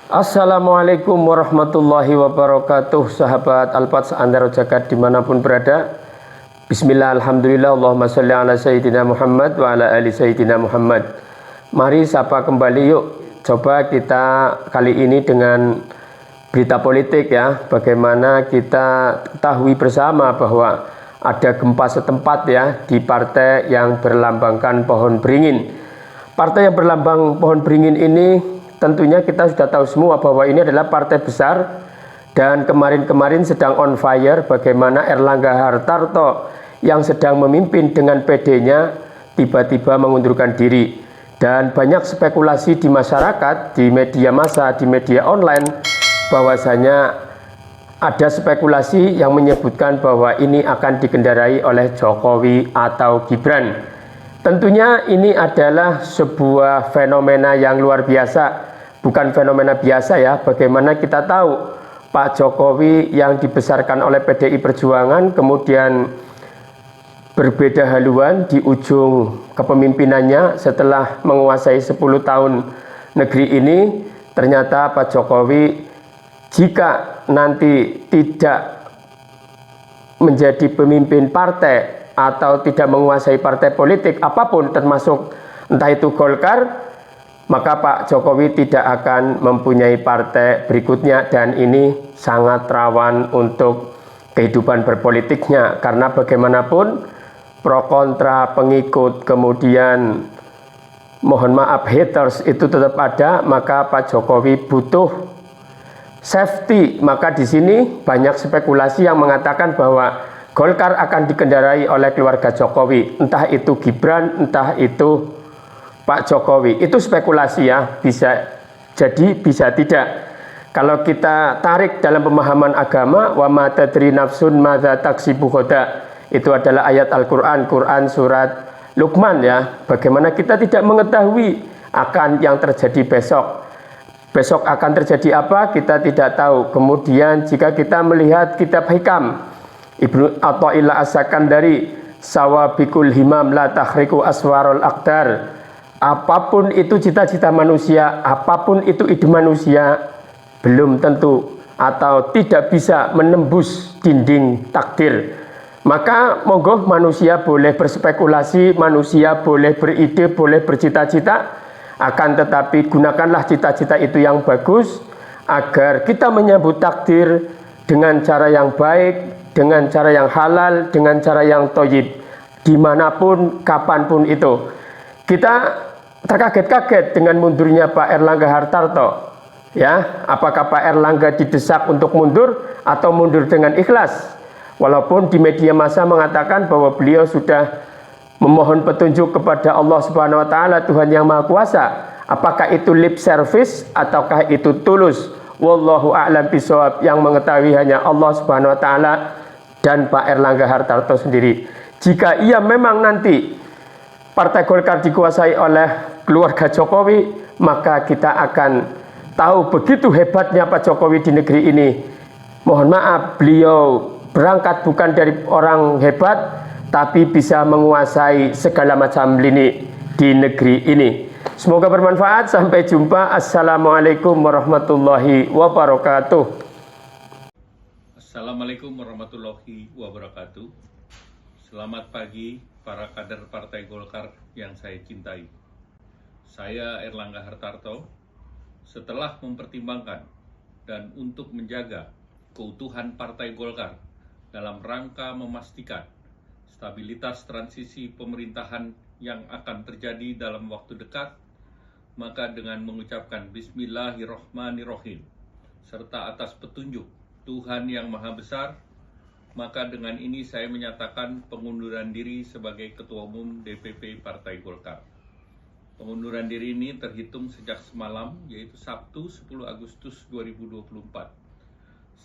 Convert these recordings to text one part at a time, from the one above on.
Assalamualaikum warahmatullahi wabarakatuh. Sahabat Al-Fats Antara Jagat dimanapun berada. Bismillah, alhamdulillah, Allahumma sholli ala Sayyidina Muhammad wa ala ali Sayyidina Muhammad. Mari sapa kembali yuk. Coba kita kali ini dengan berita politik ya. Bagaimana kita ketahui bersama bahwa ada gempa setempat ya di partai yang berlambangkan pohon beringin. Partai yang berlambang pohon beringin ini tentunya kita sudah tahu semua bahwa ini adalah partai besar dan kemarin-kemarin sedang on fire bagaimana Erlangga Hartarto yang sedang memimpin dengan PD-nya tiba-tiba mengundurkan diri. Dan banyak spekulasi di masyarakat, di media massa, di media online bahwasanya ada spekulasi yang menyebutkan bahwa ini akan dikendarai oleh Jokowi atau Gibran. Tentunya ini adalah sebuah fenomena yang luar biasa. Bukan fenomena biasa ya, bagaimana kita tahu Pak Jokowi yang dibesarkan oleh PDI Perjuangan kemudian berbeda haluan di ujung kepemimpinannya setelah menguasai 10 tahun negeri ini. Ternyata Pak Jokowi jika nanti tidak menjadi pemimpin partai atau tidak menguasai partai politik apapun termasuk entah itu Golkar, maka Pak Jokowi tidak akan mempunyai partai berikutnya dan ini sangat rawan untuk kehidupan berpolitiknya karena bagaimanapun pro kontra pengikut kemudian mohon maaf haters itu tetap ada, maka Pak Jokowi butuh safety. Maka di sini banyak spekulasi yang mengatakan bahwa Golkar akan dikendarai oleh keluarga Jokowi, entah itu Gibran, entah itu Pak Jokowi. Itu spekulasi ya, bisa jadi bisa tidak. Kalau kita tarik dalam pemahaman agama, wa ma tadri nafsun madza taksibu ghadan, itu adalah ayat Al-Qur'an, Quran surat Luqman ya. Bagaimana kita tidak mengetahui akan yang terjadi besok. Besok akan terjadi apa kita tidak tahu. Kemudian jika kita melihat kitab Hikam Ibnu Athaillah As-Sakandari, sawabikul himam la tahriku aswarul aqdar, apapun itu cita-cita manusia, apapun itu ide manusia, belum tentu atau tidak bisa menembus dinding takdir. Maka monggo manusia boleh berspekulasi, manusia boleh beride, boleh bercita-cita, akan tetapi gunakanlah cita-cita itu yang bagus agar kita menyambut takdir dengan cara yang baik, dengan cara yang halal, dengan cara yang thayyib, dimanapun, kapanpun itu. Kita terkaget-kaget dengan mundurnya Pak Erlangga Hartarto. Ya, apakah Pak Erlangga didesak untuk mundur atau mundur dengan ikhlas? Walaupun di media massa mengatakan bahwa beliau sudah memohon petunjuk kepada Allah Subhanahu wa taala, Tuhan yang Maha Kuasa. Apakah itu lip service ataukah itu tulus? Wallahu a'lam bishawab, yang mengetahui hanya Allah Subhanahu wa taala dan Pak Erlangga Hartarto sendiri. Jika ia memang nanti Partai Golkar dikuasai oleh keluarga Jokowi, maka kita akan tahu begitu hebatnya Pak Jokowi di negeri ini. Mohon maaf, beliau berangkat bukan dari orang hebat, tapi bisa menguasai segala macam lini di negeri ini. Semoga bermanfaat. Sampai jumpa. Assalamualaikum warahmatullahi wabarakatuh. Assalamualaikum warahmatullahi wabarakatuh. Selamat pagi para kader Partai Golkar yang saya cintai. Saya Erlangga Hartarto. Setelah mempertimbangkan dan untuk menjaga keutuhan Partai Golkar dalam rangka memastikan stabilitas transisi pemerintahan yang akan terjadi dalam waktu dekat, maka dengan mengucapkan Bismillahirrahmanirrahim serta atas petunjuk Tuhan yang Maha Besar, maka dengan ini saya menyatakan pengunduran diri sebagai Ketua Umum DPP Partai Golkar. Pengunduran diri ini terhitung sejak semalam, yaitu Sabtu 10 Agustus 2024.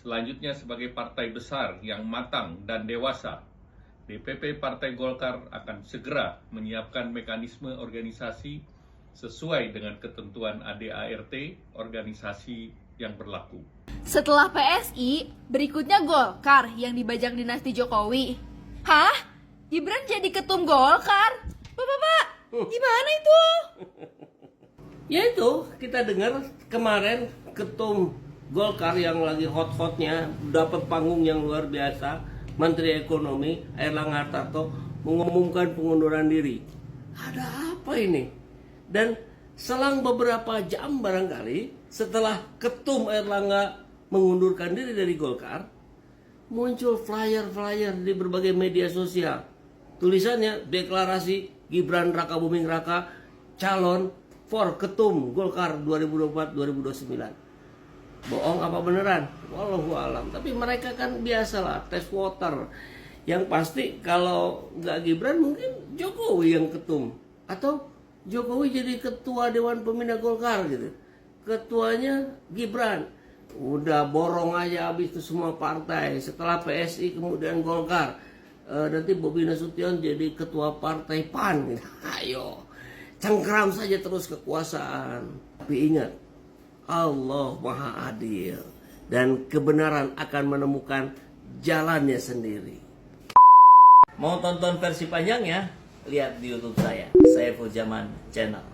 Selanjutnya sebagai partai besar yang matang dan dewasa, DPP Partai Golkar akan segera menyiapkan mekanisme organisasi sesuai dengan ketentuan ADART organisasi yang berlaku. Setelah PSI, berikutnya Golkar yang dibajak dinasti Jokowi. Hah? Gibran jadi ketum Golkar? Pak, gimana itu? Yaitu kita dengar kemarin ketum Golkar yang lagi hot-hotnya dapat panggung yang luar biasa, Menteri Ekonomi Airlangga Hartarto mengumumkan pengunduran diri. Ada apa ini? Dan selang beberapa jam barangkali setelah ketum Airlangga mengundurkan diri dari Golkar, muncul flyer-flyer di berbagai media sosial. Tulisannya deklarasi Gibran Rakabuming Raka calon for ketum Golkar 2024-2029. Bohong apa beneran? Wallahu alam. Tapi mereka kan biasalah tes water. Yang pasti kalau nggak Gibran mungkin Jokowi yang ketum, atau Jokowi jadi ketua Dewan Pembina Golkar gitu. Ketuanya Gibran. Udah borong aja habis itu semua partai. Setelah PSI kemudian Golkar. Nanti Bobi Nasution jadi ketua partai PAN gitu. Ayo, cengkram saja terus kekuasaan. Tapi ingat, Allah Maha Adil dan kebenaran akan menemukan jalannya sendiri. Mau tonton versi panjangnya? Lihat di YouTube saya, Saiful Zaman Channel.